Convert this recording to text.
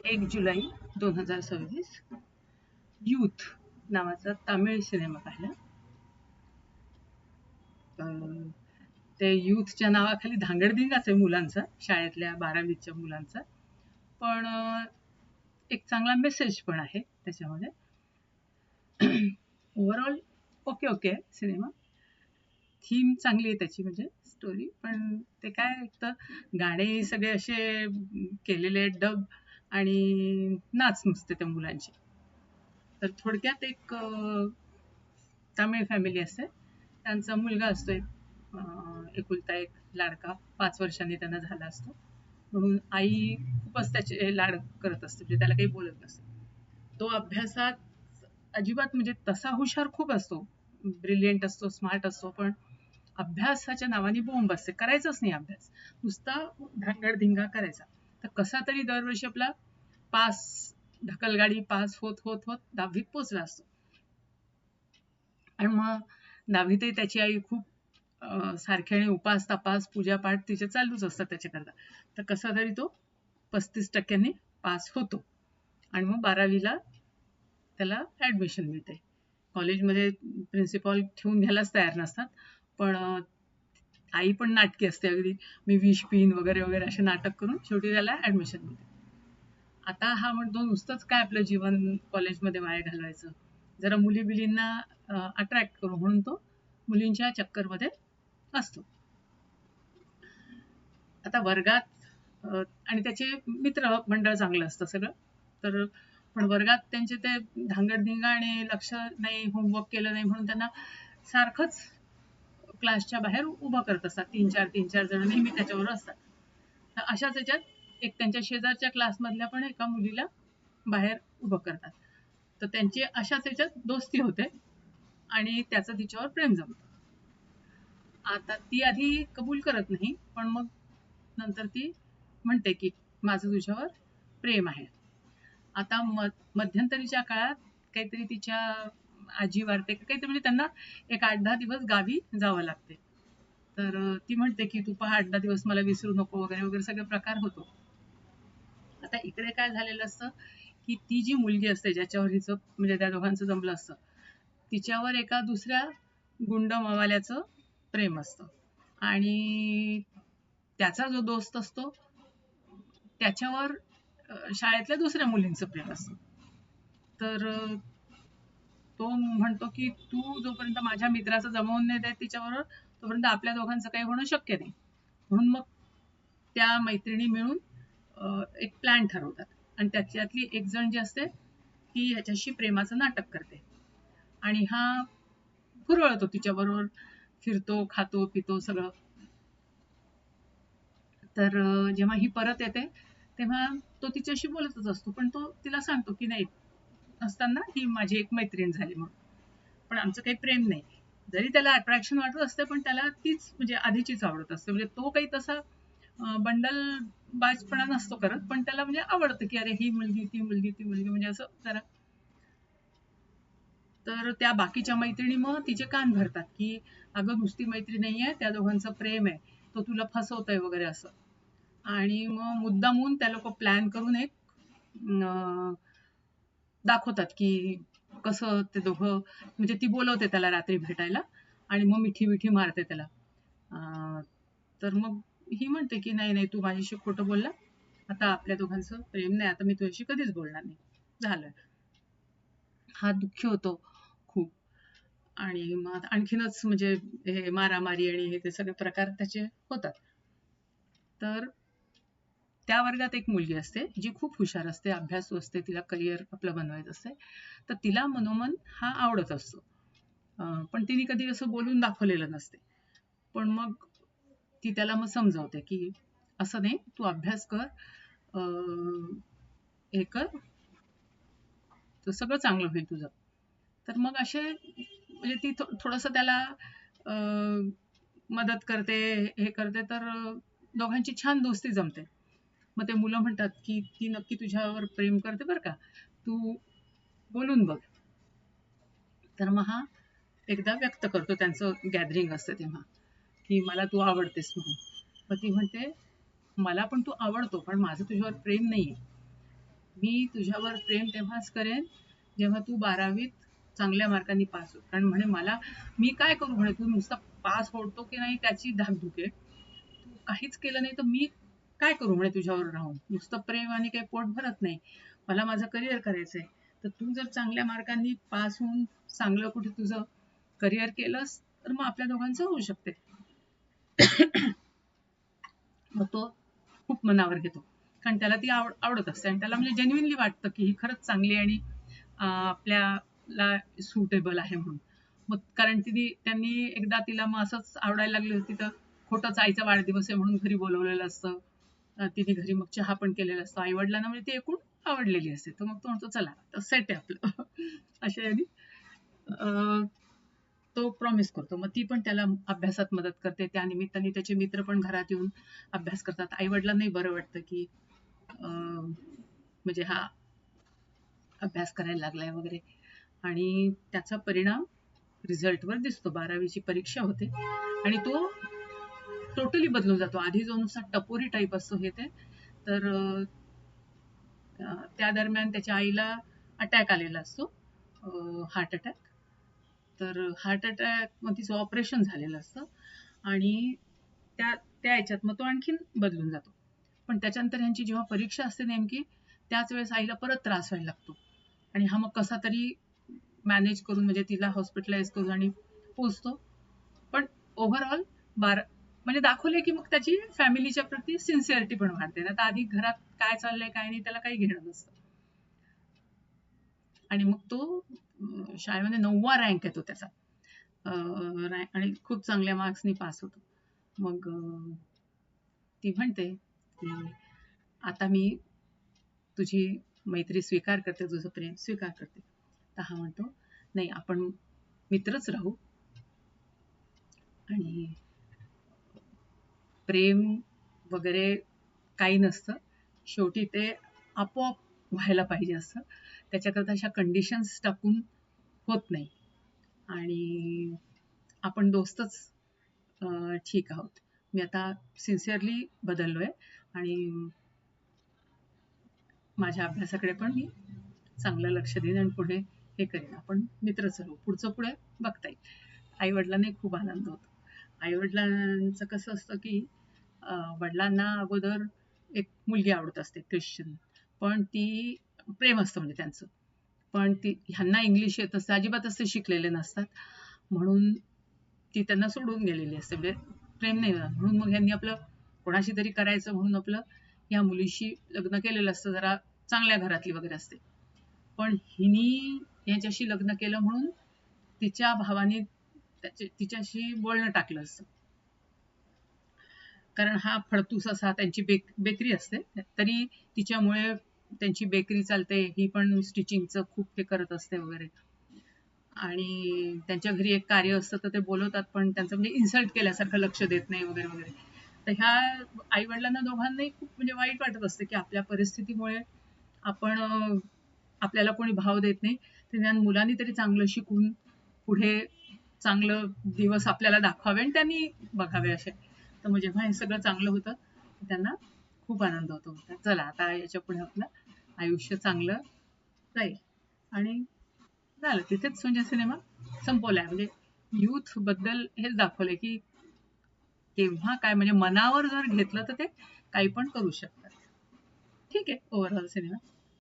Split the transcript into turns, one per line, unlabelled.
1 जुलै 2026 youth नावाचा Tamil cinema पाहिला. ते यूथच्या नावाखाली धांगडधिंगाच आहे मुलांचा, शाळेतल्या 12वीच्या मुलांचा, पण एक चांगला मेसेज पण आहे त्याच्यामध्ये. Overall okay okay cinema. Theme चांगली आहे त्याची, म्हणजे स्टोरी, पण ते काय एक तर गाणे सगळे असे केलेले डब आणि नाच नुसते त्या मुलांचे. तर थोडक्यात एक तामिळ फॅमिली असते, त्यांचा मुलगा असतो एकुलता एक लाडका, 5 वर्षांनी त्यांना झाला असतो, म्हणून आई खूपच त्याचे लाड करत असते, म्हणजे त्याला काही बोलत नसते. तो अभ्यासात अजिबात, म्हणजे तसा हुशार खूप असतो, ब्रिलियंट असतो, स्मार्ट असतो, पण अभ्यासाच्या नावाने बोंब असते, करायचाच नाही अभ्यास, नुसता धांगडधिंगा करायचा. तर कसा तरी दरवर्षी आपला पास, ढकलगाडी पास होत होत होत 10वीत पोचला असतो. आणि मग 10वीतही त्याची आई खूप सारख्याने उपास तपास पूजापाठ तिचे चालूच असतात त्याच्याकरता. तर कसा तरी तो 35% पास होतो आणि मग 12वीला त्याला ऍडमिशन मिळते. कॉलेजमध्ये प्रिन्सिपॉल ठेवून घ्यायलाच तयार नसतात, पण आई पण नाटकी असते अगदी, मी विष पिन वगैरे वगैरे असे नाटक करून शेवटी त्याला ऍडमिशन मिळते. आता हा म्हणतो नुसतंच काय आपलं जीवन कॉलेजमध्ये वाया घालवायचं, जरा मुली बिलींना अट्रॅक्ट करू म्हणून तो मुलींच्या चक्करमध्ये असतो. आता वर्गात आणि त्याचे मित्र मंडळ चांगलं असतं सगळं, तर पण वर्गात त्यांचे ते धांगडधिंगा आणि लक्ष नाही, होमवर्क केलं नाही म्हणून त्यांना सारखंच क्लासच्या बाहेर उभं करत असतात. 3-4 जण नेहमी त्याच्यावर असतात. तर अशाच याच्यात एक त्यांच्या शेजारच्या क्लासमधल्या पण एका मुलीला बाहेर उभं करतात. तर त्यांची अशाच याच्यात दोस्ती होते आणि त्याचं तिच्यावर प्रेम जमतं. आता ती आधी कबूल करत नाही, पण मग नंतर ती म्हणते की माझं तुझ्यावर प्रेम आहे. आता मध्यंतरीच्या काळात काहीतरी तिच्या आजी वारते काहीतरी, म्हणजे त्यांना एक 8-10 दिवस गावी जावं लागते. तर ती म्हणते की तू पहा 8-10 दिवस मला विसरू नको वगैरे वगैरे सगळे प्रकार होतो. आता इकडे काय झालेलं असतं की ती जी मुलगी असते ज्याच्यावर हिचं, म्हणजे त्या दोघांचं जमलं असतं, तिच्यावर एका दुसऱ्या गुंड मवाल्याचं प्रेम असतं आणि त्याचा जो दोस्त असतो त्याच्यावर शाळेतल्या दुसऱ्या मुलींचं प्रेम असतं. तर तो म्हणतो की तू जोपर्यंत माझ्या मित्राचं जमवून नाही देत तिच्याबरोबर, तोपर्यंत आपल्या दोघांचं काही होणं शक्य नाही. म्हणून मग त्या मैत्रिणी मिळून एक प्लॅन ठरवतात आणि त्याच्यातली एक जण जी असते ती ह्याच्याशी प्रेमाचं नाटक करते आणि हा हुरळतो तिच्याबरोबर, फिरतो, खातो, पितो सगळं. तर जेव्हा ही परत येते तेव्हा तो तिच्याशी बोलतच असतो, पण तो तिला सांगतो की नाही, असताना ही माझी एक मैत्रीण झाली म्हणून, पण आमचं काही प्रेम नाही. जरी त्याला अट्रॅक्शन वाटत असते, पण त्याला तीच म्हणजे आधीचीच आवडत असते. म्हणजे तो काही तसा बंडल बाजपणा नसतो करत, पण त्याला म्हणजे आवडतं की अरे ही मुलगी ती मुलगी ती मुलगी, म्हणजे असं जरा. तर त्या बाकीच्या मैत्रिणी मग तिचे कान भरतात की अगं नुसती मैत्री नाहीये, त्या दोघांचं प्रेम आहे, तो तुला फसवतोय वगैरे असं. आणि मग मुद्दामून त्या लोक प्लॅन करून एक दाखवतात की कसं ते दोघं, म्हणजे ती बोलवते त्याला रात्री भेटायला आणि मग मिठी मिठी मारते त्याला. तर मग ही म्हणते की नाही नाही, तू माझ्याशी खोटं बोलला, आता आपल्या दोघांचं प्रेम नाही, आता मी तुझ्याशी कधीच बोलणार नाही, झालं. हा दुःखी होतो खूप, आणि मग आणखीनच म्हणजे हे मारामारी आणि हे ते सगळे प्रकार त्याचे होतात. तर त्या वर्गात एक मुलगी असते जी खूप हुशार असते, अभ्यासू असते, तिला करिअर आपलं बनवायचं असते. तर तिला मनोमन हा आवडत असतो, पण तिने कधी असं बोलून दाखवलेलं नसते. पण मग ती त्याला मग समजावते की असं नाही, तू अभ्यास कर, हे कर, तर सगळं चांगलं होईल तुझं. तर मग असे म्हणजे ती थोडंसं त्याला मदत करते, हे करते, तर दोघांची छान दोस्ती जमते. मग ते मुलं म्हणतात की ती नक्की तुझ्यावर प्रेम करते बरं का, तू बोलून बघ. तर मग हा एकदा व्यक्त करतो, त्यांचं गॅदरिंग असतं तेव्हा, की मला तू आवडतेस म्हणून. मग ती म्हणते मला पण तू आवडतो, पण माझं तुझ्यावर प्रेम नाहीये. मी तुझ्यावर प्रेम तेव्हाच करेन जेव्हा तू 12वीत चांगल्या मार्कांनी पास हो. कारण म्हणे मला मी काय करू म्हणे, तू नुसता पास होतो की नाही त्याची धाकधूक आहे. तू काहीच केलं नाही तर मी काय करू म्हणे तुझ्यावर राहून. नुसतं प्रेम आणि काही पोट भरत नाही. मला माझं करिअर करायचंय. तर तू जर चांगल्या मार्कांनी पास होऊन चांगलं कुठे तुझं करिअर केलंस तर मग आपल्या दोघांचं होऊ शकते. मग तो खूप मनावर घेतो. कारण त्याला ती आवडत असते आणि त्याला म्हणजे जेन्युइनली वाटतं की ही खरंच चांगली आणि आपल्याला सुटेबल आहे म्हणून. मग कारण त्यांनी एकदा तिला मग असंच आवडायला लागली होती तर खोटंच आईचा वाढदिवस आहे म्हणून घरी बोलवलेलं असतं. तिने घरी मग चहा पण केलेला असतो. आई वडिलांना म्हणजे ती एकूण आवडलेली असते. तर मग तो म्हणतो चला तर सेट आहे आपलं. अशा याने तो प्रॉमिस करतो. मग ती पण त्याला अभ्यासात मदत करते. त्या निमित्ताने त्याचे मित्र पण घरात येऊन अभ्यास करतात. आई वडिलांनाही बरं वाटतं की म्हणजे हा अभ्यास करायला लागलाय वगैरे. आणि त्याचा परिणाम रिझल्टवर दिसतो. 12वीची परीक्षा होते आणि तो टोटली बदलून जातो. आधी जो नुसता टपोरी टाईप असतो हे ते, तर त्या दरम्यान त्याच्या आईला अटॅक आलेला असतो, हार्ट अटॅक. तर हार्ट अटॅक मग तिचं ऑपरेशन झालेलं असतं आणि त्या त्या याच्यात मग तो आणखीन बदलून जातो. पण त्याच्यानंतर ह्यांची जेव्हा परीक्षा असते नेमकी त्याच वेळेस आईला परत त्रास व्हायला लागतो आणि हा मग कसा तरी मॅनेज करून म्हणजे तिला हॉस्पिटलाइज करून आणि पोचतो. पण ओव्हरऑल म्हणजे दाखवले की मग त्याची फॅमिलीच्या प्रती सिन्सिअरिटी पण वाढते ना. तर आधी घरात काय चाललंय काय नाही त्याला काही घेणं नसतं. आणि मग तो शाळेमध्ये 9वा रँक येतो त्याचा. आणि खूप चांगल्या मार्क्सनी पास होतो. मग ती म्हणते की आता मी तुझी मैत्री स्वीकार करते, तुझं प्रेम स्वीकार करते. तर हा म्हणतो नाही आपण मित्रच राहू आणि प्रेम वगैरे काही नसतं. शेवटी ते आपोआप व्हायला पाहिजे असतं. त्याच्याकरता अशा कंडिशन्स टाकून होत नाही आणि आपण दोस्तच ठीक आहोत. मी आता सिन्सिअरली बदललोय आणि माझ्या अभ्यासाकडे पण मी चांगलं लक्ष देईन आणि पुढे हे करेन. आपण मित्रच राहू. पुढचं पुढे बघता येईल. आई वडिलांनाही खूप आनंद होतो. आई वडिलांचं कसं असतं की वडिलांना अगोदर एक मुलगी आवडत असते ख्रिश्चन, पण ती प्रेम असतं म्हणजे त्यांचं. पण ह्यांना इंग्लिश येत असतं, अजिबातच ते शिकलेले नसतात म्हणून ती त्यांना सोडून गेलेली असते. म्हणजे प्रेम नाही झालं म्हणून मग ह्यांनी आपलं कोणाशी तरी करायचं म्हणून आपलं या मुलीशी लग्न केलेलं असतं. जरा चांगल्या घरातली वगैरे असते. पण हिनी ह्याच्याशी लग्न केलं म्हणून तिच्या भावाने तिच्याशी बोलणं टाकलं असतं. कारण हा फडतूस असा त्यांची बेकरी असते. तरी तिच्यामुळे त्यांची बेकरी चालते. ही पण स्टिचिंगचं खूप हे करत असते वगैरे. आणि त्यांच्या घरी एक कार्य असतं तर ते बोलवतात पण त्यांचं म्हणजे इन्सल्ट केल्यासारखं लक्ष देत नाही वगैरे वगैरे. तर ह्या आई वडिलांना दोघांनाही खूप म्हणजे वाईट वाटत असतं की आपल्या परिस्थितीमुळे आपण आपल्याला कोणी भाव देत नाही. निदान मुलांनी तरी चांगलं शिकून पुढे चांगलं दिवस आपल्याला दाखवावे आणि त्यांनी बघावे असे. तर मग जेव्हा हे सगळं चांगलं होतं त्यांना खूप आनंद होतो. चला आता याच्या पुढे आपलं आयुष्य चांगलं जाईल आणि झालं. तिथेच म्हणजे सिनेमा संपवलाय. म्हणजे युथ बद्दल हेच दाखवलंय की केव्हा काय म्हणजे मनावर जर घेतलं तर ते काही पण करू शकतात. ठीक आहे ओव्हरऑल सिनेमा.